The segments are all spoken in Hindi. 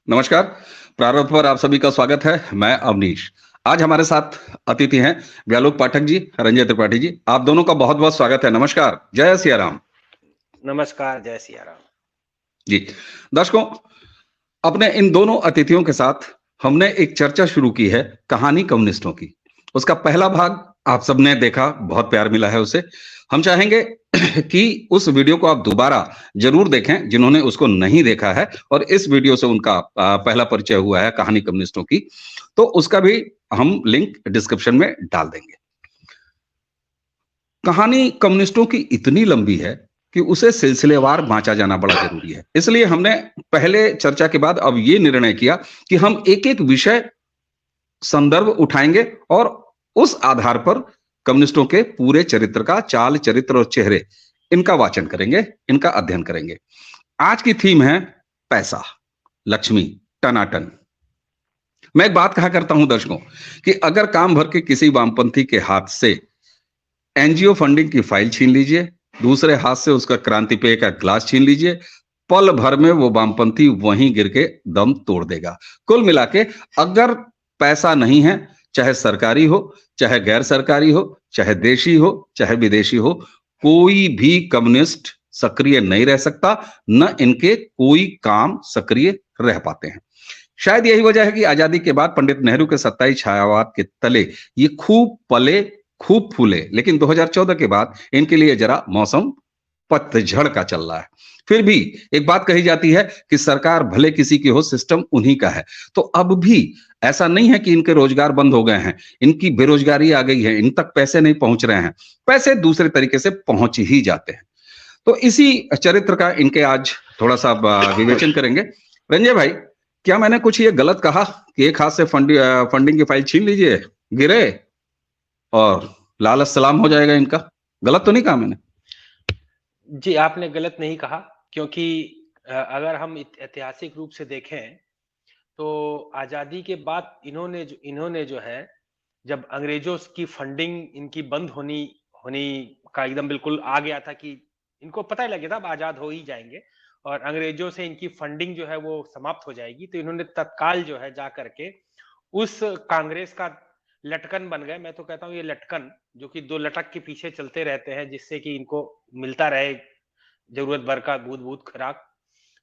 नमस्कार। प्रारंभ पर आप सभी का स्वागत है। मैं अवनीश। आज हमारे साथ अतिथि हैं व्यालोक पाठक जी, रंजय त्रिपाठी जी। आप दोनों का बहुत बहुत स्वागत है। नमस्कार, जय सिया राम। नमस्कार, जय सिया राम। जी, दर्शकों, अपने इन दोनों अतिथियों के साथ हमने एक चर्चा शुरू की है कहानी कम्युनिस्टों की। उसका पहला भाग आप सबने देखा, बहुत प्यार मिला है उसे। हम चाहेंगे कि उस वीडियो को आप दोबारा जरूर देखें जिन्होंने उसको नहीं देखा है, और इस वीडियो से उनका पहला परिचय हुआ है कहानी कम्युनिस्टों की, तो उसका भी हम लिंक डिस्क्रिप्शन में डाल देंगे। कहानी कम्युनिस्टों की इतनी लंबी है कि उसे सिलसिलेवार बांचा जाना बड़ा जरूरी है। इसलिए हमने पहले चर्चा के बाद अब ये निर्णय किया कि हम एक एक विषय संदर्भ उठाएंगे और उस आधार पर कम्युनिस्टों के पूरे चरित्र का, चाल चरित्र और चेहरे, इनका वाचन करेंगे, इनका अध्ययन करेंगे। आज की थीम है पैसा, लक्ष्मी, टनाटन। मैं एक बात कहा करता हूं दर्शकों कि अगर काम भर के किसी वामपंथी के हाथ से एनजीओ फंडिंग की फाइल छीन लीजिए, दूसरे हाथ से उसका क्रांति पेय का ग्लास छीन लीजिए, पल भर में वो वामपंथी वहीं गिर के दम तोड़ देगा। कुल मिला के अगर पैसा नहीं है, चाहे सरकारी हो, चाहे गैर सरकारी हो, चाहे देशी हो, चाहे विदेशी हो, कोई भी कम्युनिस्ट सक्रिय नहीं रह सकता, न इनके कोई काम सक्रिय रह पाते हैं। शायद यही वजह है कि आजादी के बाद पंडित नेहरू के सत्ताई छायावाद के तले ये खूब पले, खूब फूले, लेकिन 2014 के बाद इनके लिए जरा मौसम पतझड़ का चल रहा है। फिर भी एक बात कही जाती है कि सरकार भले किसी की हो, सिस्टम उन्हीं का है। तो अब भी ऐसा नहीं है कि इनके रोजगार बंद हो गए हैं, इनकी बेरोजगारी आ गई है, इन तक पैसे नहीं पहुंच रहे हैं, पैसे दूसरे तरीके से पहुंच ही जाते हैं। तो इसी चरित्र का इनके आज थोड़ा सा विवेचन करेंगे। रंजय भाई, क्या मैंने कुछ ये गलत कहा कि एक हाथ से फंडिंग की फाइल छीन लीजिए, गिरे और लालच सलाम हो जाएगा इनका? गलत तो नहीं कहा मैंने? जी, आपने गलत नहीं कहा, क्योंकि अगर हम ऐतिहासिक रूप से देखें, तो आज़ादी के बाद इन्होंने जो है, जब अंग्रेजों की फंडिंग इनकी बंद होनी होनी का एकदम बिल्कुल आ गया था कि इनको पता ही लग गया था अब आज़ाद हो ही जाएँगे और अंग्रेजों से इनकी फंडिंग जो है वो समाप्त हो जाएगी, तो इन्होंने तत्काल जो है जा करके उस कांग्रेस का लटकन बन गए। मैं तो कहता हूँ ये लटकन, जो कि 2 लटक के पीछे चलते रहते हैं जिससे कि इनको मिलता रहे जरूरत भर का बूंद-बूंद खुराक।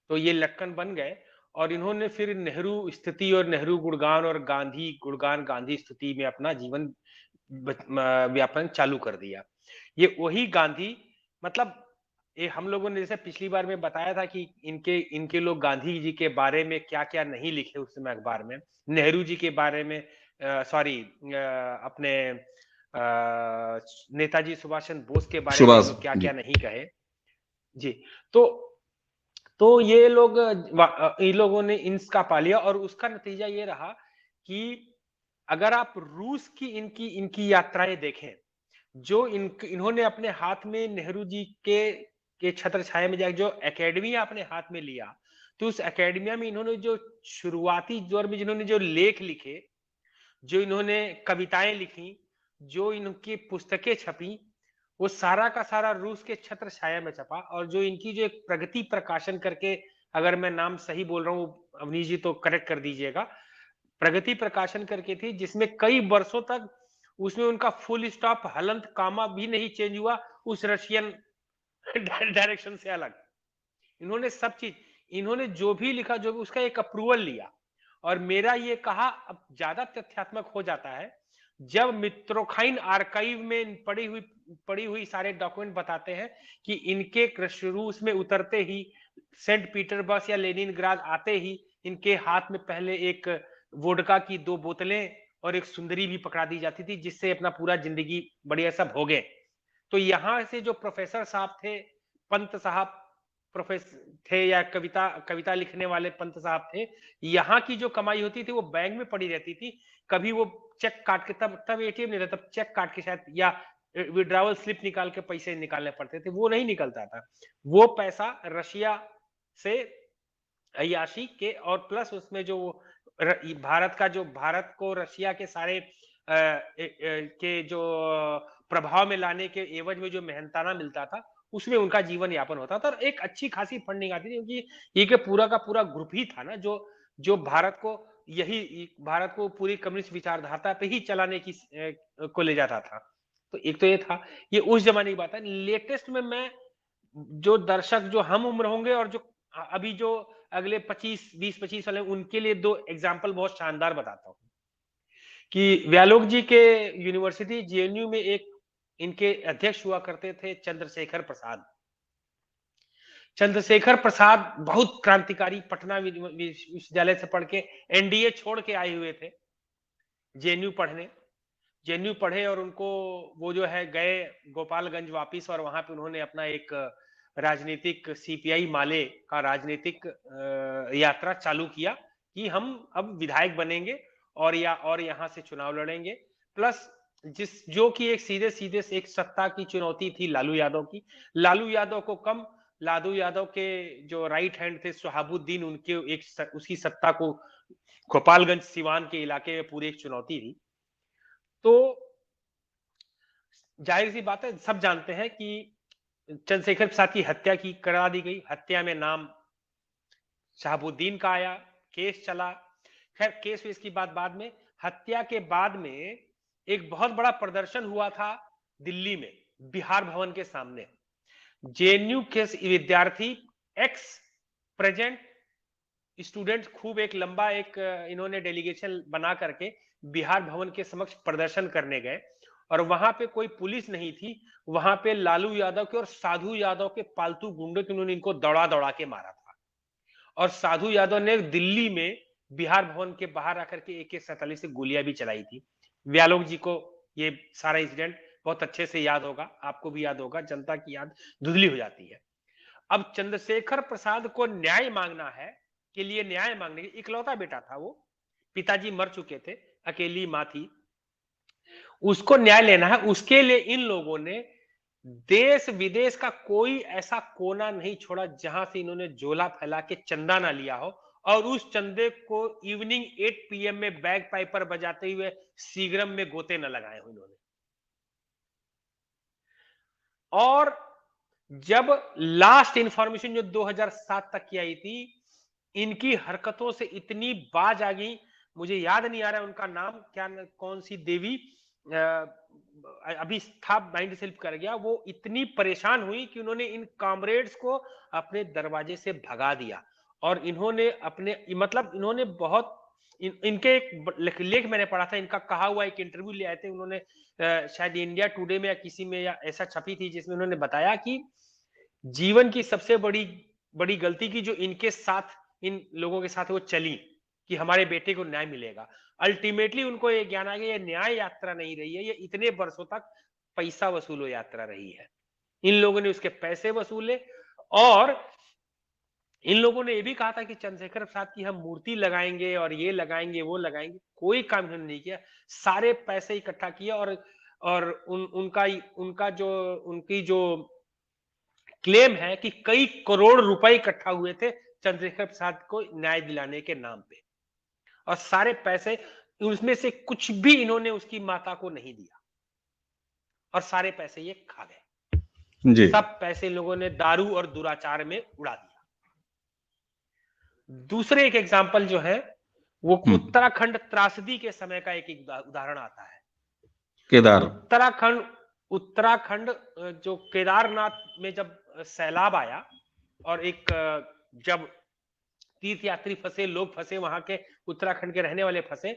तो ये लटकन बन गए और इन्होंने फिर नेहरू स्थिति और नेहरू गुणगान और गांधी गुणगान, गांधी स्तुति में अपना जीवन व्यापन चालू कर दिया। ये वही गांधी, मतलब ये हम लोगों ने जैसे पिछली बार में बताया था कि इनके इनके लोग गांधी जी के बारे में क्या-क्या नहीं लिखे उस समय अखबार में। नेहरू जी के बारे में सॉरी अपने नेताजी सुभाष चंद्र बोस के बारे में इन सुभाष लोग जी। क्या-क्या नहीं कहे। जी, तो तो ये लोग इन लोगों ने इसका पा लिया और उसका नतीजा ये रहा कि अगर आप रूस की इनकी इनकी यात्राएं देखें, जो इन्होंने अपने हाथ में नेहरू जी के छत्र छाया में जाकर जो एकेडमिया अपने हाथ में लिया, तो उस एकेडमिया में इन्होंने जो शुरुआती दौर में जिन्होंने जो लेख लिखे, जो इन्होंने कविताएं लिखी, जो इनकी पुस्तकें छपी, वो सारा का सारा रूस के छत्र छाया में छपा। और जो इनकी जो एक प्रगति प्रकाशन करके, अगर मैं नाम सही बोल रहा हूँ अवनीश जी तो करेक्ट कर दीजिएगा, प्रगति प्रकाशन करके थी, जिसमें कई वर्षों तक उसमें उनका फुल स्टॉप हलंत कामा भी नहीं चेंज हुआ उस रशियन डायरेक्शन से अलग। इन्होंने सब चीज, इन्होंने जो भी लिखा, जो भी उसका एक अप्रूवल लिया। और मेरा ये कहा अब ज्यादा तथ्यात्मक हो जाता है जब मित्रोखाइन आर्काइव में पड़ी हुई सारे डॉक्यूमेंट बताते हैं कि इनके रूस में उतरते ही, सेंट पीटरबर्ग या लेनिनग्राद आते ही, इनके हाथ में पहले एक वोडका की 2 बोतलें और एक सुंदरी भी पकड़ा दी जाती थी, जिससे अपना पूरा जिंदगी बढ़िया सब हो गए। तो यहां से जो प्रोफेसर साहब थे, पंत साहब प्रोफेसर थे, या कविता कविता लिखने वाले पंत साहब थे, यहाँ की जो कमाई होती थी वो बैंक में पड़ी रहती थी। कभी वो चेक काट के, तब तब एटीएम नहीं था, तब चेक काट के शायद या विड्रावल स्लिप निकाल के पैसे निकालने पड़ते थे, वो नहीं निकलता था। वो पैसा रशिया से अय्याशी के, और प्लस उसमें जो भारत को रशिया के सारे के जो प्रभाव में लाने के एवज में जो मेहनताना मिलता था, उसमें उनका जीवन यापन होता था और एक अच्छी खासी फंडिंग आती थी, क्योंकि ये के पूरा का पूरा ग्रुप ही था ना जो जो भारत को पूरी कम्युनिस्ट विचारधारा पे ही चलाने की को ले जाता था। तो एक तो ये था, ये उस जमाने की बात है। लेटेस्ट में मैं जो दर्शक जो हम उम्र होंगे और जो अभी जो अगले 20-25 साल उनके लिए दो एग्जाम्पल बहुत शानदार बताता हूँ कि व्यालोक जी के यूनिवर्सिटी जेएनयू में एक इनके अध्यक्ष हुआ करते थे चंद्रशेखर प्रसाद। चंद्रशेखर प्रसाद बहुत क्रांतिकारी, पटना विश्वविद्यालय से पढ़ के एनडीए छोड़ के आए हुए थे जेएनयू पढ़ने। जेएनयू पढ़े और उनको वो जो है गए गोपालगंज वापिस, और वहां पे उन्होंने अपना एक राजनीतिक सीपीआई माले का राजनीतिक यात्रा चालू किया कि हम अब विधायक बनेंगे और यहाँ से चुनाव लड़ेंगे। प्लस जो कि एक सीधे सीधे से एक सत्ता की चुनौती थी लालू यादव की। लालू यादव के जो राइट हैंड थे शहाबुद्दीन, उनके उसकी सत्ता को गोपालगंज सिवान के इलाके में पूरी एक चुनौती थी। तो जाहिर सी बात है, सब जानते हैं कि चंद्रशेखर प्रसाद की हत्या करा दी गई। हत्या में नाम शहाबुद्दीन का आया, केस चला। खैर केस वेस की बात बाद में। हत्या के बाद में एक बहुत बड़ा प्रदर्शन हुआ था दिल्ली में बिहार भवन के सामने। जेएनयू के विद्यार्थी, एक्स प्रेजेंट स्टूडेंट खूब एक लंबा एक इन्होंने डेलीगेशन बना करके बिहार भवन के समक्ष प्रदर्शन करने गए, और वहां पे कोई पुलिस नहीं थी। वहां पे लालू यादव के और साधु यादव के पालतू गुंडों के उन्होंने इनको दौड़ा दौड़ा के मारा था। और साधु यादव ने दिल्ली में बिहार भवन के बाहर आकर के AK-47 से गोलियां भी चलाई थी। व्यालोक जी को ये सारा इंसिडेंट बहुत अच्छे से याद होगा, आपको भी याद होगा, जनता की याद धुंधली हो जाती है। अब चंद्रशेखर प्रसाद को न्याय मांगना है, के लिए न्याय मांगने के इकलौता बेटा था वो, पिताजी मर चुके थे, अकेली मां थी, उसको न्याय लेना है। उसके लिए इन लोगों ने देश विदेश का कोई ऐसा कोना नहीं छोड़ा जहां से इन्होंने झोला फैला के चंदा ना लिया हो, और उस चंदे को इवनिंग 8 PM में बैग पाइपर बजाते हुए सीगरम में गोते न लगाए हो इन्होंने। और जब लास्ट इंफॉर्मेशन जो 2007 तक की आई थी, इनकी हरकतों से इतनी बाज आ गई, मुझे याद नहीं आ रहा है उनका नाम, क्या कौन सी देवी, अभी था, माइंड स्लिप कर गया। वो इतनी परेशान हुई कि उन्होंने इन कॉमरेड्स को अपने दरवाजे से भगा दिया। और इन्होंने अपने मतलब इन्होंने बहुत इनके एक लेख मैंने पढ़ा था, इनका कहा हुआ एक इंटरव्यू ले आए थे उन्होंने, शायद इंडिया टुडे में या किसी में या ऐसा छपी थी, जिसमें उन्होंने बताया कि जीवन की सबसे बड़ी गलती की जो इनके साथ, इन लोगों के साथ वो चली कि हमारे बेटे को न्याय मिलेगा। अल्टीमेटली उनको ये ज्ञान आ गया ये न्याय यात्रा नहीं रही है, ये इतने वर्षों तक पैसा वसूलो यात्रा रही है। इन लोगों ने उसके पैसे वसूले, और इन लोगों ने ये भी कहा था कि चंद्रशेखर प्रसाद की हम मूर्ति लगाएंगे और ये लगाएंगे वो लगाएंगे। कोई काम इन्होंने नहीं किया, सारे पैसे इकट्ठा किया। और उनकी जो क्लेम है कि कई करोड़ रुपए इकट्ठा हुए थे चंद्रशेखर प्रसाद को न्याय दिलाने के नाम पे, और सारे पैसे उसमें से कुछ भी इन्होंने उसकी माता को नहीं दिया, और सारे पैसे ये खा गए जी। सब पैसे इन लोगों ने दारू और दुराचार में उड़ा दिया। दूसरे एक एग्जाम्पल जो है वो उत्तराखंड त्रासदी के समय का एक उदाहरण आता है। केदार उत्तराखंड जो केदारनाथ में जब सैलाब आया, और एक जब तीर्थ यात्री फंसे, लोग फंसे, वहां के उत्तराखंड के रहने वाले फंसे,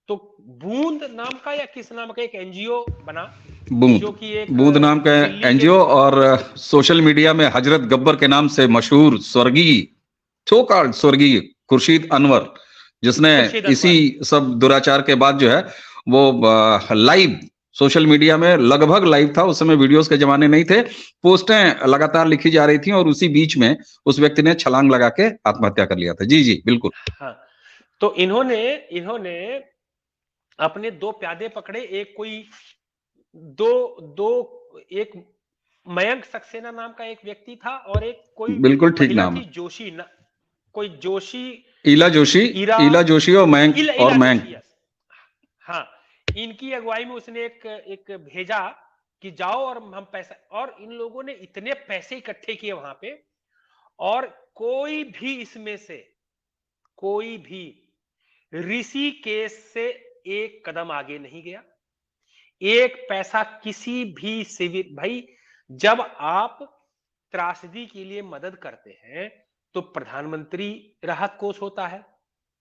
तो बूंद नाम का या किस नाम का एक एनजीओ बना, जो कि एक बूंद नाम का एनजीओ, और सोशल मीडिया में हजरत गब्बर के नाम से मशहूर स्वर्गीय खुर्शीद अनवर, जिसने इसी सब दुराचार के बाद जो है वो लाइव सोशल मीडिया में, लगभग लाइव था उस समय, वीडियोस के जमाने नहीं थे, पोस्टें लगातार लिखी जा रही थी, और उसी बीच में उस व्यक्ति ने छलांग लगा के आत्महत्या कर लिया था। जी जी बिल्कुल। हाँ, तो इन्होंने अपने दो प्यादे पकड़े, एक कोई एक मयंक सक्सेना नाम का एक व्यक्ति था, और एक कोई बिल्कुल ठीक नाम थी जोशी कोई जोशी, ईला जोशी और मयंक। हाँ, इनकी अगुवाई में उसने एक भेजा कि जाओ और हम पैसा, और इन लोगों ने इतने पैसे इकट्ठे किए वहां पे, और कोई भी इसमें से कोई भी ऋषिकेश से एक कदम आगे नहीं गया। एक पैसा किसी भी शिविर, भाई जब आप त्रासदी के लिए मदद करते हैं तो प्रधानमंत्री राहत कोष होता है।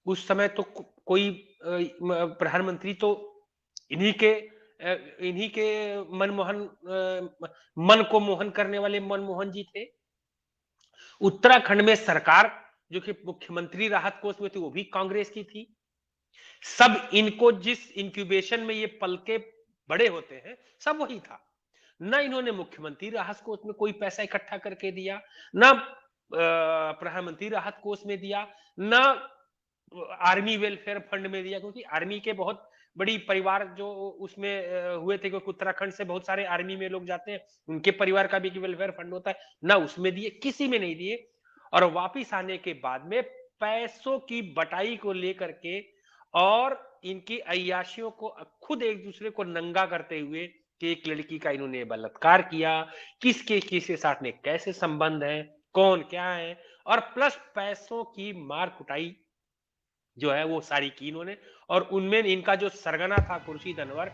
उस समय तो कोई प्रधानमंत्री तो इन्हीं के मन को मोहन करने वाले मनमोहन जी थे। उत्तराखंड में सरकार जो कि मुख्यमंत्री राहत कोष में थी वो भी कांग्रेस की थी। सब इनको जिस इंक्यूबेशन में ये पल के बड़े होते हैं सब वही था। ना इन्होंने मुख्यमंत्री राहत कोष में कोई पैसा इकट्ठा करके दिया, ना प्रधानमंत्री राहत कोष में दिया, ना आर्मी वेलफेयर फंड में दिया, क्योंकि आर्मी के बहुत बड़ी परिवार जो उसमें हुए थे, क्योंकि उत्तराखंड से बहुत सारे आर्मी में लोग जाते हैं, उनके परिवार का भी वेलफेयर फंड होता है, ना उसमें दिए, किसी में नहीं दिए। और वापिस आने के बाद में पैसों की बटाई को लेकर के और इनकी अय्याशियों को खुद एक दूसरे को नंगा करते हुए कि एक लड़की का इन्होंने बलात्कार किया, किसके साथ में कैसे संबंध है, कौन क्या है, और प्लस पैसों की मार कुटाई जो है वो सारी की इन्होंने। और उनमें इनका जो सरगना था खुर्शीद अनवर,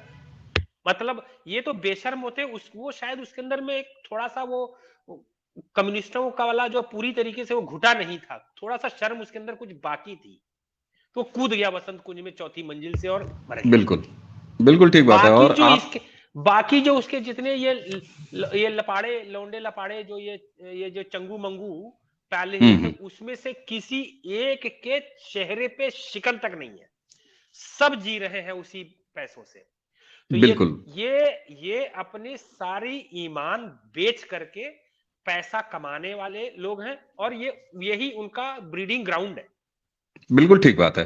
मतलब ये तो बेशर्म होते, वो शायद उसके अंदर में एक थोड़ा सा वो कम्युनिस्टों का वाला जो पूरी तरीके से वो घुटा नहीं था, थोड़ा सा शर्म उसके अंदर कुछ बाकी थी, तो कूद गया वसंत कुंज में चौथी मंजिल से और मर गया। बिल्कुल बिल्कुल ठीक बात है। और बाकी जो उसके जितने ये लपाड़े लौंडे लपाड़े जो ये जो चंगू मंगू पाले थे, उसमें से किसी एक के चेहरे पे शिकन तक नहीं है, सब जी रहे हैं उसी पैसों से। तो बिल्कुल ये अपनी सारी ईमान बेच करके पैसा कमाने वाले लोग हैं, और यही उनका ब्रीडिंग ग्राउंड है। बिल्कुल ठीक बात है,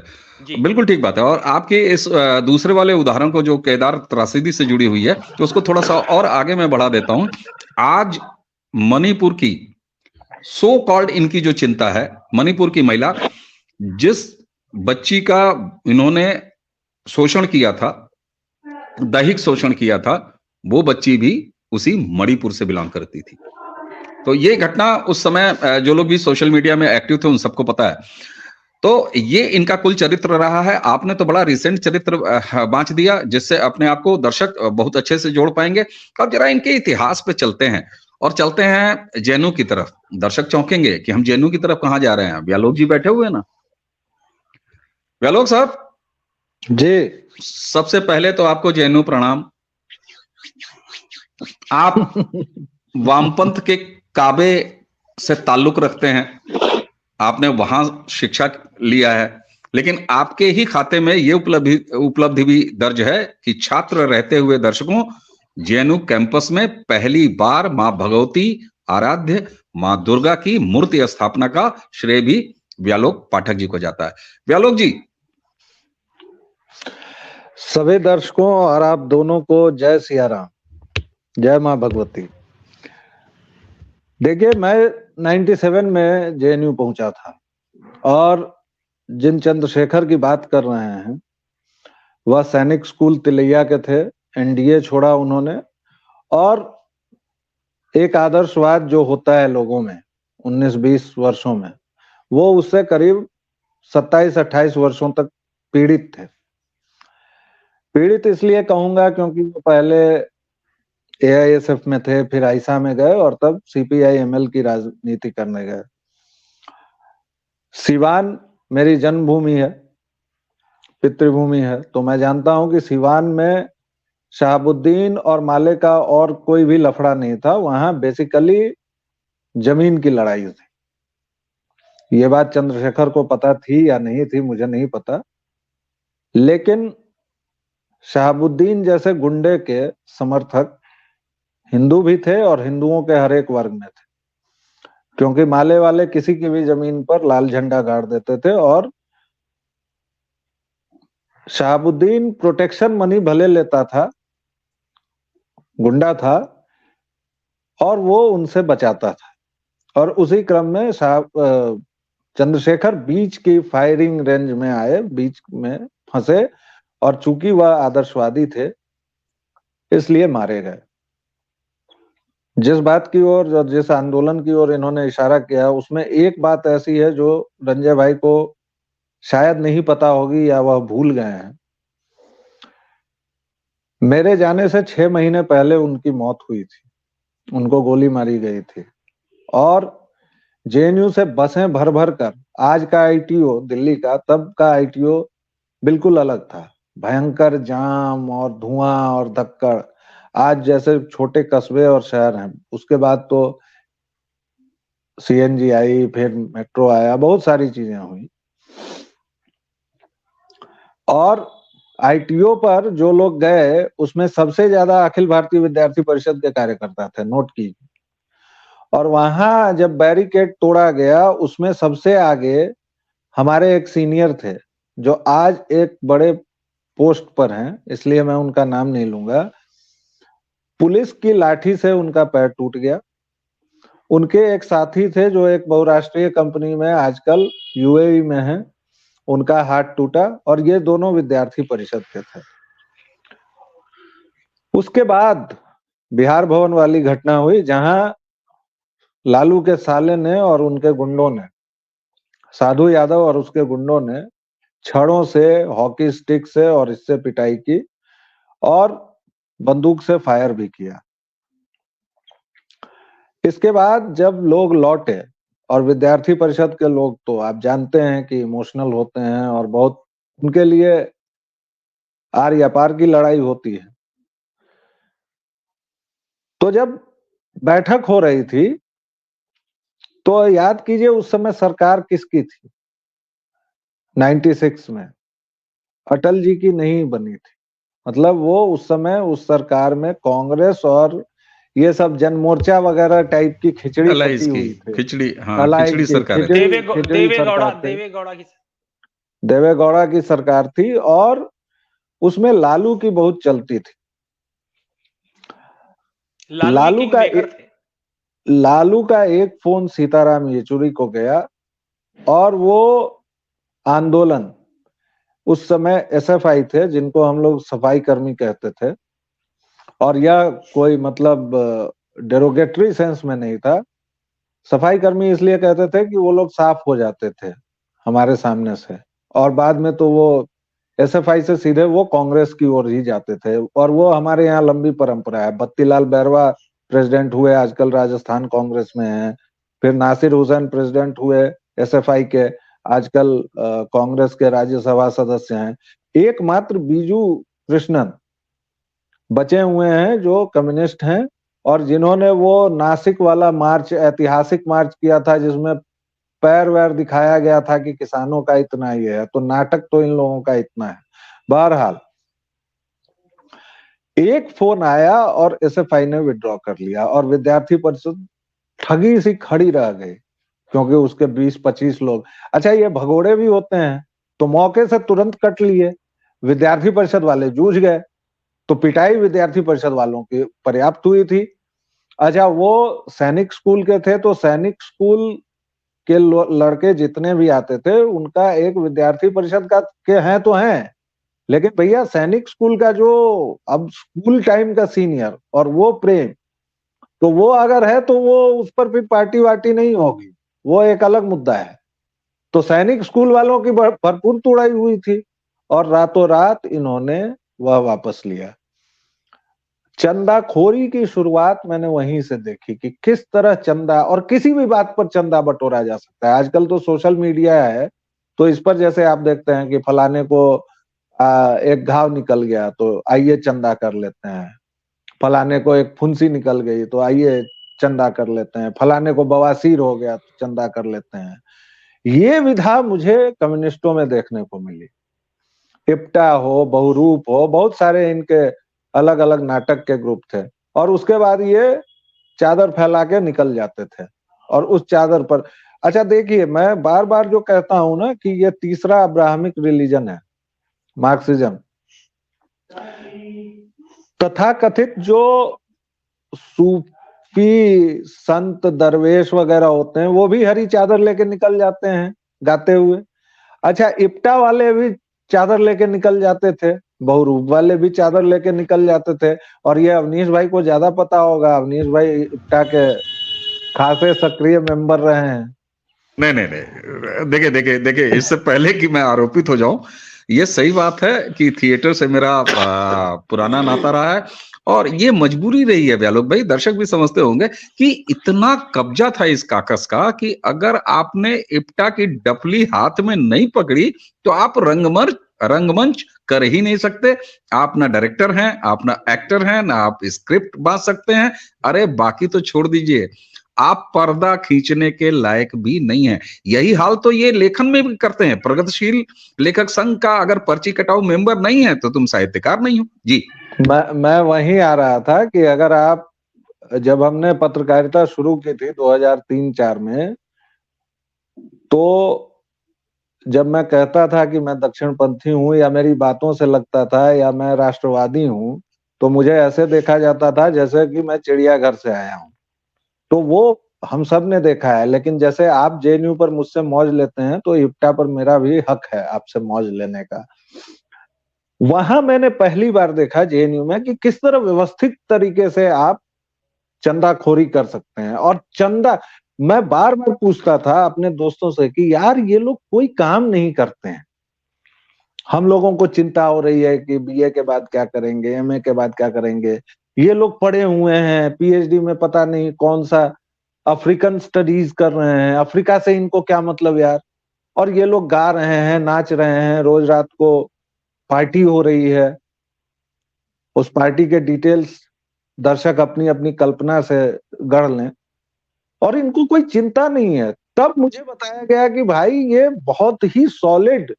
बिल्कुल ठीक बात है। और आपके इस दूसरे वाले उदाहरण को जो केदार त्रासदी से जुड़ी हुई है, तो उसको थोड़ा सा और आगे मैं बढ़ा देता हूं। आज मणिपुर की सो कॉल्ड इनकी जो चिंता है, मणिपुर की महिला, जिस बच्ची का इन्होंने शोषण किया था, दैहिक शोषण किया था, वो बच्ची भी उसी मणिपुर से बिलोंग करती थी। तो ये घटना उस समय जो लोग भी सोशल मीडिया में एक्टिव थे उन सबको पता है। तो ये इनका कुल चरित्र रहा है। आपने तो बड़ा रिसेंट चरित्र बांच दिया, जिससे अपने आप को दर्शक बहुत अच्छे से जोड़ पाएंगे। अब जरा इनके इतिहास पे चलते हैं, और चलते हैं जैनों की तरफ। दर्शक चौंकेंगे कि हम जैनों की तरफ कहां जा रहे हैं। व्यालोक जी बैठे हुए हैं ना, व्यालोक साहब जी। सबसे पहले तो आपको जैनों प्रणाम। आप वामपंथ के काबे से ताल्लुक रखते हैं, आपने वहां शिक्षा लिया है, लेकिन आपके ही खाते में ये उपलब्धि भी दर्ज है कि छात्र रहते हुए दर्शकों, जैनू कैंपस में पहली बार मां भगवती आराध्य मां दुर्गा की मूर्ति स्थापना का श्रेय भी व्यालोक पाठक जी को जाता है। व्यालोक जी, सभी दर्शकों और आप दोनों को जय सिया राम, जय मां भगवती। देखिए, मैं 97 में जेएनयू पहुंचा था, और जिन चंद्रशेखर की बात कर रहे हैं वह सैनिक स्कूल तिलैया के थे। एनडीए छोड़ा उन्होंने, और एक आदर्शवाद जो होता है लोगों में 19-20 वर्षों में, वो उससे करीब 27-28 वर्षों तक पीड़ित थे। पीड़ित इसलिए कहूंगा क्योंकि वो पहले एआईएसएफ में थे, फिर आईसा में गए, और तब सीपीआई-एमएल की राजनीति करने गए। सिवान मेरी जन्मभूमि है, पितृभूमि है, तो मैं जानता हूं कि सिवान में शहाबुद्दीन और माले का और कोई भी लफड़ा नहीं था। वहां बेसिकली जमीन की लड़ाई थी। ये बात चंद्रशेखर को पता थी या नहीं थी मुझे नहीं पता, लेकिन शहाबुद्दीन जैसे गुंडे के समर्थक हिंदू भी थे, और हिंदुओं के हर एक वर्ग में थे, क्योंकि माले वाले किसी की भी जमीन पर लाल झंडा गाड़ देते थे। और शहाबुद्दीन प्रोटेक्शन मनी भले लेता था, गुंडा था, और वो उनसे बचाता था। और उसी क्रम में चंद्रशेखर बीच की फायरिंग रेंज में आए, बीच में फंसे, और चूंकि वह आदर्शवादी थे इसलिए मारे गए। जिस बात की ओर और जिस आंदोलन की ओर इन्होंने इशारा किया, उसमें एक बात ऐसी है जो रंजय भाई को शायद नहीं पता होगी या वह भूल गए हैं। मेरे जाने से 6 महीने पहले उनकी मौत हुई थी, उनको गोली मारी गई थी। और जेएनयू से बसें भर भर कर, आज का आईटीओ दिल्ली का, तब का आईटीओ बिल्कुल अलग था, भयंकर जाम और धुआं और धक्कड़। आज जैसे छोटे कस्बे और शहर हैं। उसके बाद तो सीएनजी आई, फिर मेट्रो आया, बहुत सारी चीजें हुई। और आईटीओ पर जो लोग गए उसमें सबसे ज्यादा अखिल भारतीय विद्यार्थी परिषद के कार्यकर्ता थे, नोट कीजिए। और वहां जब बैरिकेड तोड़ा गया उसमें सबसे आगे हमारे एक सीनियर थे जो आज एक बड़े पोस्ट पर हैं, इसलिए मैं उनका नाम नहीं लूंगा। पुलिस की लाठी से उनका पैर टूट गया। उनके एक साथी थे जो एक बहुराष्ट्रीय कंपनी में आजकल यूएई में है, उनका हाथ टूटा। और ये दोनों विद्यार्थी परिषद के थे। उसके बाद बिहार भवन वाली घटना हुई जहां लालू के साले ने और उनके गुंडों ने, साधु यादव और उसके गुंडों ने छड़ों से, हॉकी स्टिक से और इससे पिटाई की और बंदूक से फायर भी किया। इसके बाद जब लोग लौटे, और विद्यार्थी परिषद के लोग तो आप जानते हैं कि इमोशनल होते हैं और बहुत उनके लिए आर या पार की लड़ाई होती है। तो जब बैठक हो रही थी तो याद कीजिए उस समय सरकार किसकी थी? 96 में अटल जी की नहीं बनी थी। मतलब वो उस समय उस सरकार में कांग्रेस और ये सब जनमोर्चा वगैरह टाइप की खिचड़ी अलाइज पकी की हुई थी। खिचड़ी, हाँ अलाइज खिचड़ी की सरकार है। खिचड़ी सरकार थी। देवेगौड़ा की सरकार थी और उसमें लालू की बहुत चलती थी। लालू का एक फोन सीताराम येचुरी को गया और वो आंदोलन, उस समय एसएफआई थे जिनको हम लोग सफाई कर्मी कहते थे, और यह कोई मतलब डेरोगेटरी सेंस में नहीं था। सफाई कर्मी इसलिए कहते थे कि वो लोग साफ हो जाते थे हमारे सामने से, और बाद में तो वो एसएफआई से सीधे वो कांग्रेस की ओर ही जाते थे। और वो हमारे यहाँ लंबी परंपरा है। बत्तीलाल बैरवा प्रेसिडेंट हुए, आजकल राजस्थान कांग्रेस में है। फिर नासिर हुसैन प्रेसिडेंट हुए एसएफआई के, आजकल कांग्रेस के राज्यसभा सदस्य हैं। एकमात्र बीजू कृष्णन बचे हुए हैं जो कम्युनिस्ट हैं, और जिन्होंने वो नासिक वाला मार्च, ऐतिहासिक मार्च किया था जिसमें पैर वैर दिखाया गया था कि किसानों का इतना ही है, तो नाटक तो इन लोगों का इतना है। बहरहाल एक फोन आया और एसएफआई ने विड्रॉ कर लिया और विद्यार्थी परिषद ठगी सी खड़ी रह गई, क्योंकि उसके 20-25 लोग, अच्छा ये भगोड़े भी होते हैं, तो मौके से तुरंत कट लिए। विद्यार्थी परिषद वाले जूझ गए तो पिटाई विद्यार्थी परिषद वालों की पर्याप्त हुई थी। अच्छा वो सैनिक स्कूल के थे तो सैनिक स्कूल के लड़के जितने भी आते थे उनका एक विद्यार्थी परिषद का के हैं तो हैं, लेकिन भैया सैनिक स्कूल का जो अब स्कूल टाइम का सीनियर और वो प्रेम, तो वो अगर है तो वो उस पर फिर पार्टी वार्टी नहीं होगी, वो एक अलग मुद्दा है। तो सैनिक स्कूल वालों की भरपूर तुड़ाई हुई थी और रातों रात इन्होंने वह वापस लिया। चंदाखोरी की शुरुआत मैंने वहीं से देखी कि किस तरह चंदा, और किसी भी बात पर चंदा बटोरा जा सकता है। आजकल तो सोशल मीडिया है, तो इस पर जैसे आप देखते हैं कि फलाने को एक घाव निकल गया तो आइए चंदा कर लेते हैं, फलाने को एक फुंसी निकल गई तो आइए चंदा कर लेते हैं, फलाने को बवासीर हो गया तो चंदा कर लेते हैं। ये विधा मुझे कम्युनिस्टों में देखने को मिली। इप्टा हो, बहुरूप हो, बहुत सारे इनके अलग अलग नाटक के ग्रुप थे, और उसके बाद ये चादर फैला के निकल जाते थे। और उस चादर पर, अच्छा देखिए मैं बार बार जो कहता हूं ना कि ये तीसरा अब्राहमिक रिलीजन है, मार्क्सिज्म। तथाकथित जो सूफी संत दरवेश वगैरह होते हैं वो भी हरी चादर लेके निकल जाते हैं गाते हुए। अच्छा इप्टा वाले भी चादर लेके निकल जाते थे, बहुरूप वाले भी चादर लेके निकल जाते थे। और ये अवनीश भाई को ज्यादा पता होगा, अवनीश भाई इप्टा के खासे सक्रिय मेंबर रहे हैं। नहीं, देखिए, इससे पहले कि मैं आरोपित हो जाऊं, ये सही बात है कि थिएटर से मेरा पुराना नाता रहा है और ये मजबूरी रही है व्यालोक भाई, दर्शक भी समझते होंगे कि इतना कब्जा था इस काकस का कि अगर आपने इप्टा की डफली हाथ में नहीं पकड़ी तो आप रंगमंच कर ही नहीं सकते। आप ना डायरेक्टर हैं, आप ना एक्टर हैं, ना आप स्क्रिप्ट बांध सकते हैं, अरे बाकी तो छोड़ दीजिए, आप पर्दा खींचने के लायक भी नहीं है। यही हाल तो ये लेखन में भी करते हैं। प्रगतिशील लेखक संघ का अगर पर्ची कटाऊ मेंबर नहीं है तो तुम साहित्यकार नहीं हो जी। मैं वहीं आ रहा था कि अगर आप, जब हमने पत्रकारिता शुरू की थी 2003-4 में, तो जब मैं कहता था कि मैं दक्षिणपंथी हूं या मेरी बातों से लगता था या मैं राष्ट्रवादी हूं, तो मुझे ऐसे देखा जाता था जैसे कि मैं चिड़ियाघर से आया हूं। तो वो हम सब ने देखा है, लेकिन जैसे आप जेएनयू पर मुझसे मौज लेते हैं तो इप्टा पर मेरा भी हक है आपसे मौज लेने का। वहां मैंने पहली बार देखा जेएनयू में कि किस तरह व्यवस्थित तरीके से आप चंदाखोरी कर सकते हैं। और चंदा, मैं बार बार पूछता था अपने दोस्तों से कि यार ये लोग कोई काम नहीं करते हैं। हम लोगों को चिंता हो रही है कि बीए के बाद क्या करेंगे, एमए के बाद क्या करेंगे। ये लोग पढ़े हुए हैं, पीएचडी में पता नहीं कौन सा अफ्रीकन स्टडीज कर रहे हैं, अफ्रीका से इनको क्या मतलब यार। और ये लोग गा रहे हैं, नाच रहे हैं, रोज रात को पार्टी हो रही है। उस पार्टी के डिटेल्स दर्शक अपनी अपनी कल्पना से गढ़ लें, और इनको कोई चिंता नहीं है। तब मुझे बताया गया कि भाई ये बहुत ही सॉलिड,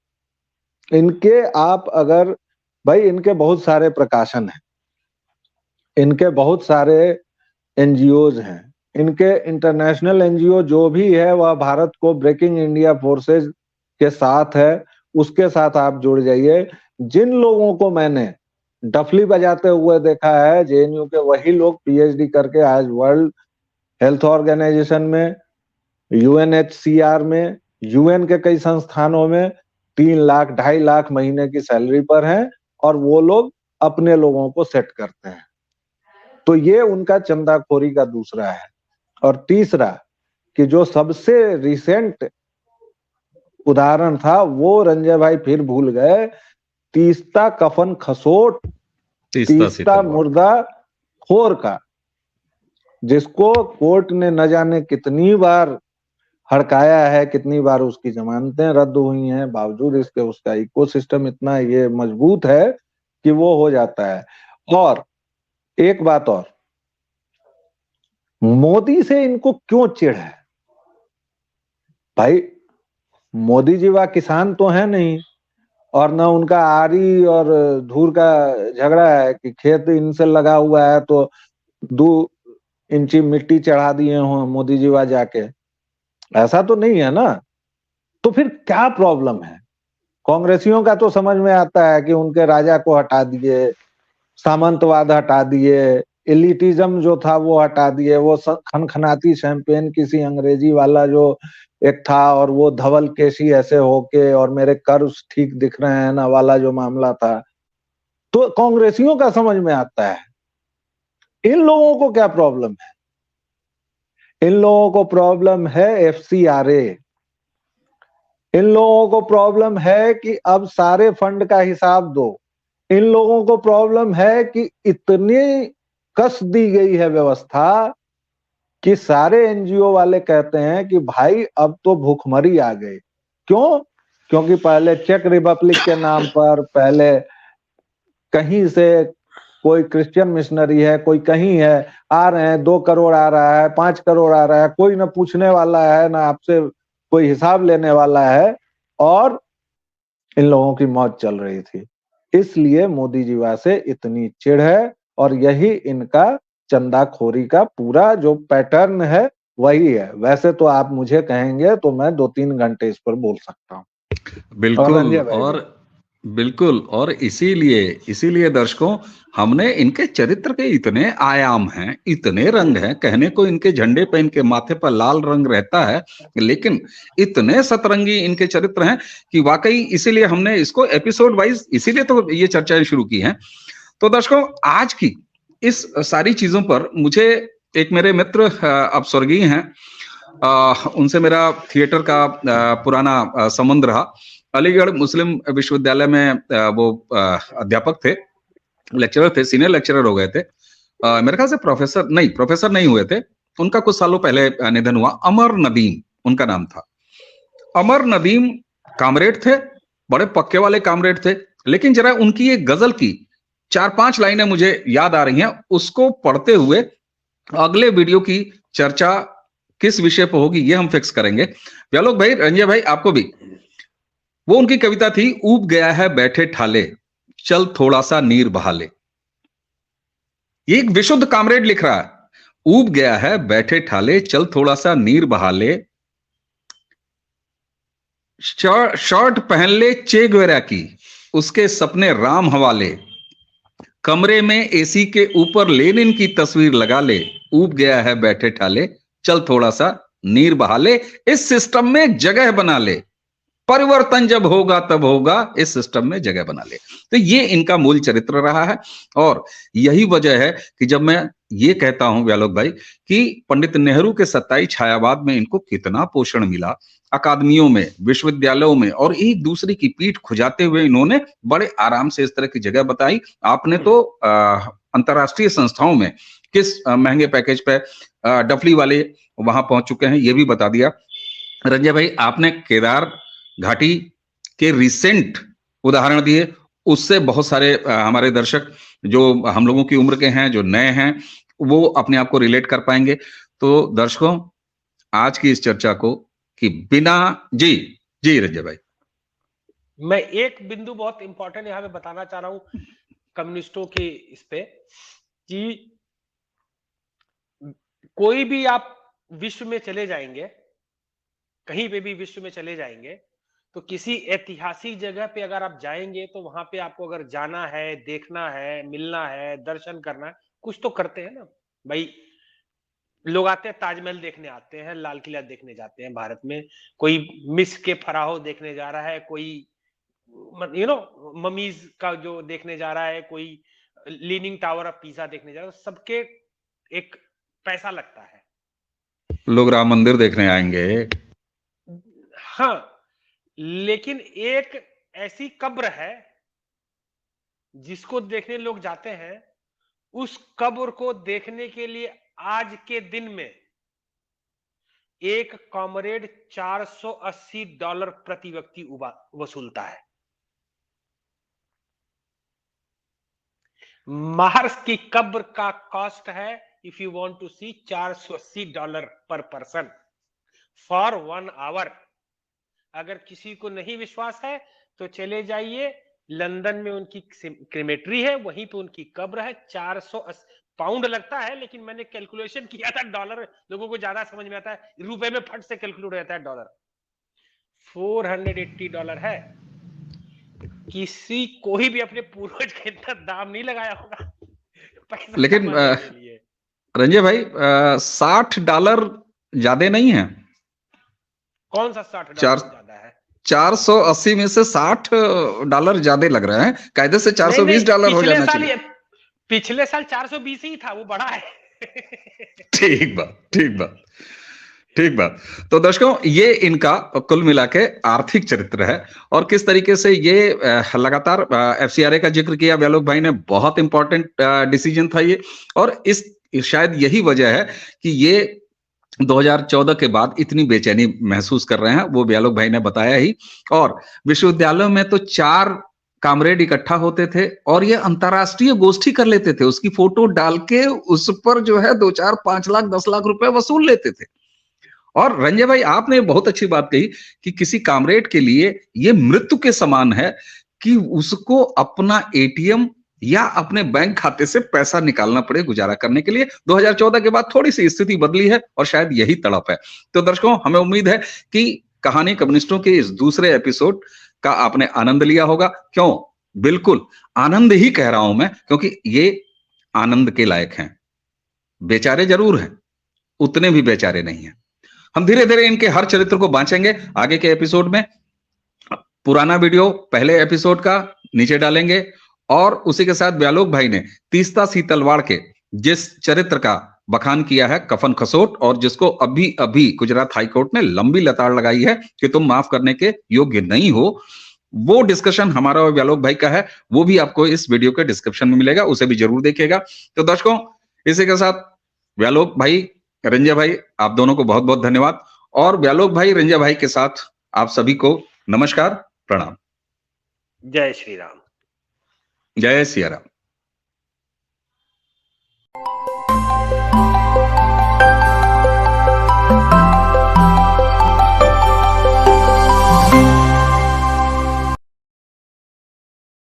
इनके आप अगर, भाई इनके बहुत सारे प्रकाशन हैं, इनके बहुत सारे एनजीओज हैं, इनके इंटरनेशनल एनजीओ जो भी है वह भारत को ब्रेकिंग इंडिया फोर्सेज के साथ है, उसके साथ आप जुड़ जाइए। जिन लोगों को मैंने डफली बजाते हुए देखा है जेएनयू के, वही लोग पीएचडी करके आज वर्ल्ड हेल्थ ऑर्गेनाइजेशन में, यूएनएचसीआर में, यूएन के कई संस्थानों में 3 लाख 2.5 लाख महीने की सैलरी पर हैं, और वो लोग अपने लोगों को सेट करते हैं। तो ये उनका चंदाखोरी का दूसरा है। और तीसरा कि जो सबसे रिसेंट उदाहरण था वो रंजय भाई फिर भूल गए, तीस्ता कफन खसोट, तीस्ता मुर्दा खोर का, जिसको कोर्ट ने न जाने कितनी बार हड़काया है, कितनी बार उसकी जमानतें रद्द हुई हैं, बावजूद इसके उसका इकोसिस्टम इतना ये मजबूत है कि वो हो जाता है। और एक बात और, मोदी से इनको क्यों चिढ़ है? भाई मोदी जी वह किसान तो है नहीं, और न उनका आरी और धूर का झगड़ा है कि खेत इनसे लगा हुआ है तो 2 इंची मिट्टी चढ़ा दिए हो मोदी जी वह जाके, ऐसा तो नहीं है ना। तो फिर क्या प्रॉब्लम है? कांग्रेसियों का तो समझ में आता है कि उनके राजा को हटा दिए, सामंतवाद हटा दिए, एलिटिज्म जो था वो हटा दिए, वो खनखनाती शैंपेन किसी अंग्रेजी वाला जो एक था, और वो धवल केशी ऐसे होके और मेरे कर्व्स ठीक दिख रहे हैं ना वाला जो मामला था, तो कांग्रेसियों का समझ में आता है। इन लोगों को क्या प्रॉब्लम है? इन लोगों को प्रॉब्लम है एफसीआरए। इन लोगों को प्रॉब्लम है कि अब सारे फंड का हिसाब दो। इन लोगों को प्रॉब्लम है कि इतनी कस दी गई है व्यवस्था कि सारे एनजीओ वाले कहते हैं कि भाई अब तो भूखमरी आ गई। क्यों? क्योंकि पहले चेक रिपब्लिक के नाम पर, पहले कहीं से कोई क्रिश्चियन मिशनरी है, कोई कहीं है, आ रहे हैं, 2 करोड़ आ रहा है, 5 करोड़ आ रहा है, कोई ना पूछने वाला है, ना आपसे कोई हिसाब लेने वाला है, और इन लोगों की मौत चल रही थी। इसलिए मोदी जी से इतनी चिढ़ है, और यही इनका चंदाखोरी का पूरा जो पैटर्न है वही है। वैसे तो आप मुझे कहेंगे तो मैं 2-3 घंटे इस पर बोल सकता हूँ। बिल्कुल, और इसीलिए दर्शकों, हमने इनके चरित्र के इतने आयाम हैं, इतने रंग हैं, कहने को इनके झंडे पे इनके माथे पर लाल रंग रहता है, लेकिन इतने सतरंगी इनके चरित्र हैं कि वाकई इसीलिए हमने इसको एपिसोड वाइज इसीलिए तो ये चर्चाएं शुरू की हैं। तो दर्शकों, आज की इस सारी चीजों पर मुझे एक मेरे मित्र अब स्वर्गीय हैं उनसे मेरा थिएटर का पुराना संबंध रहा। अलीगढ़ मुस्लिम विश्वविद्यालय में वो अध्यापक थे, लेक्चरर थे, सीनियर लेक्चरर हो गए थे। मेरे ख्याल से प्रोफेसर नहीं हुए थे, उनका कुछ सालों पहले निधन हुआ। अमर नदीम उनका नाम था। अमर नदीम कामरेड थे, बड़े पक्के वाले कामरेड थे, लेकिन जरा उनकी एक गजल की 4-5 लाइनें मुझे याद आ रही हैं। उसको पढ़ते हुए अगले वीडियो की चर्चा किस विषय पर होगी ये हम फिक्स करेंगे। व्यालोक भाई, रंजय भाई, आपको भी वो उनकी कविता थी, ऊब गया है बैठे ठाले, चल थोड़ा सा नीर बहा ले। ये एक विशुद्ध कामरेड लिख रहा है, ऊब गया है बैठे ठाले, चल थोड़ा सा नीर बहा ले। शर्ट पहन ले चे गुवेरा की, उसके सपने राम हवाले। कमरे में एसी के ऊपर लेनिन की तस्वीर लगा ले, ऊब गया है बैठे ठाले, चल थोड़ा सा नीर बहा ले। इस सिस्टम में जगह बना ले, परिवर्तन जब होगा तब होगा, इस सिस्टम में जगह बना ले। तो ये इनका मूल चरित्र रहा है और यही वजह है कि जब मैं ये कहता हूं व्यालोक भाई कि पंडित नेहरू के सत्ताई छायावाद में इनको कितना पोषण मिला, अकादमियों में, विश्वविद्यालयों में, और एक दूसरे की पीठ खुजाते हुए इन्होंने बड़े आराम से इस तरह की जगह बताई। आपने तो अंतरराष्ट्रीय संस्थाओं में किस महंगे पैकेज पे डफली वाले वहां पहुंच चुके हैं ये भी बता दिया। रंजय भाई, आपने केदार घाटी के रिसेंट उदाहरण दिए, उससे बहुत सारे हमारे दर्शक जो हम लोगों की उम्र के हैं, जो नए हैं, वो अपने आप को रिलेट कर पाएंगे। तो दर्शकों, आज की इस चर्चा को कि बिना जी रंजय भाई, मैं एक बिंदु बहुत इंपॉर्टेंट यहां पे बताना चाह रहा हूं कम्युनिस्टों के इस पे कि कोई भी आप विश्व में चले जाएंगे, कहीं पे भी विश्व में चले जाएंगे, तो किसी ऐतिहासिक जगह पे अगर आप जाएंगे तो वहां पे आपको अगर जाना है, देखना है, मिलना है, दर्शन करना है, कुछ तो करते हैं ना भाई। लोग आते हैं, ताजमहल देखने आते हैं, लाल किला देखने जाते हैं भारत में, कोई मिस के फराहो देखने जा रहा है, कोई ममीज का जो देखने जा रहा है, कोई लीनिंग टावर ऑफ पीसा देखने जा रहा है। सबके एक पैसा लगता है। लोग राम मंदिर देखने आएंगे, हाँ, लेकिन एक ऐसी कब्र है जिसको देखने लोग जाते हैं, उस कब्र को देखने के लिए आज के दिन में एक कॉमरेड $480 प्रति व्यक्ति वसूलता है। मार्स की कब्र का कॉस्ट है, इफ यू वांट टू सी, $480 पर पर्सन फॉर 1 आवर। अगर किसी को नहीं विश्वास है तो चले जाइए, लंदन में उनकी क्रेमेटरी है, वहीं पे उनकी कब्र है। 480 पाउंड लगता है, लेकिन मैंने कैलकुलेशन किया था, डॉलर लोगों को ज्यादा समझ में आता है, रुपए में फट से कैलकुलेट हो जाता है डॉलर। $480 है। किसी कोई भी अपने पूर्वज के इतना दाम नहीं लगाया होगा। लेकिन रंजय भाई, $60 ज्यादा नहीं है। कौन सा $60 ज्यादा है? 480 में से $60 ज्यादा लग रहे हैं। कायदे से $420 हो जाना चाहिए। पिछले साल 420 ही था, वो बढ़ा है। ठीक बात। तो दर्शकों, ये इनका कुल मिला के आर्थिक चरित्र है और किस तरीके से ये लगातार FCRA का जिक्र किया व्यालोक भाई ने, बहुत इंपॉर्टेंट डिसीजन था ये। और इस शायद यही वजह है कि ये 2014 के बाद इतनी बेचैनी महसूस कर रहे हैं, वो व्यालोक भाई ने बताया ही। और विश्वविद्यालयों में तो 4 कामरेड इकट्ठा होते थे और ये अंतरराष्ट्रीय गोष्ठी कर लेते थे, उसकी फोटो डाल के उस पर जो है 2, 4, 5 लाख 10 लाख रुपए वसूल लेते थे। और रंजय भाई, आपने बहुत अच्छी बात कही कि किसी कामरेड के लिए ये मृत्यु के समान है कि उसको अपना ATM या अपने बैंक खाते से पैसा निकालना पड़े गुजारा करने के लिए। 2014 के बाद थोड़ी सी स्थिति बदली है और शायद यही तड़प है। तो दर्शकों, हमें उम्मीद है कि कहानी कम्युनिस्टों के इस दूसरे एपिसोड का आपने आनंद लिया होगा। क्यों? बिल्कुल आनंद ही कह रहा हूं मैं, क्योंकि ये आनंद के लायक हैं। बेचारे जरूर हैं, उतने भी बेचारे नहीं हैं। हम धीरे धीरे इनके हर चरित्र को बांचेंगे आगे के एपिसोड में। पुराना वीडियो पहले एपिसोड का नीचे डालेंगे और उसी के साथ व्यालोक भाई ने तीस्ता सी तलवार के जिस चरित्र का बखान किया है कफन खसोट, और जिसको अभी अभी गुजरात हाईकोर्ट ने लंबी लताड़ लगाई है कि तुम माफ करने के योग्य नहीं हो, वो डिस्कशन हमारा और व्यालोक भाई का है, वो भी आपको इस वीडियो के डिस्क्रिप्शन में मिलेगा, उसे भी जरूर देखिएगा। तो दर्शकों, इसी के साथ व्यालोक भाई, रंजय भाई, आप दोनों को बहुत बहुत धन्यवाद, और व्यालोक भाई, रंजय भाई के साथ आप सभी को नमस्कार, प्रणाम। जय श्री राम। जय सिया राम।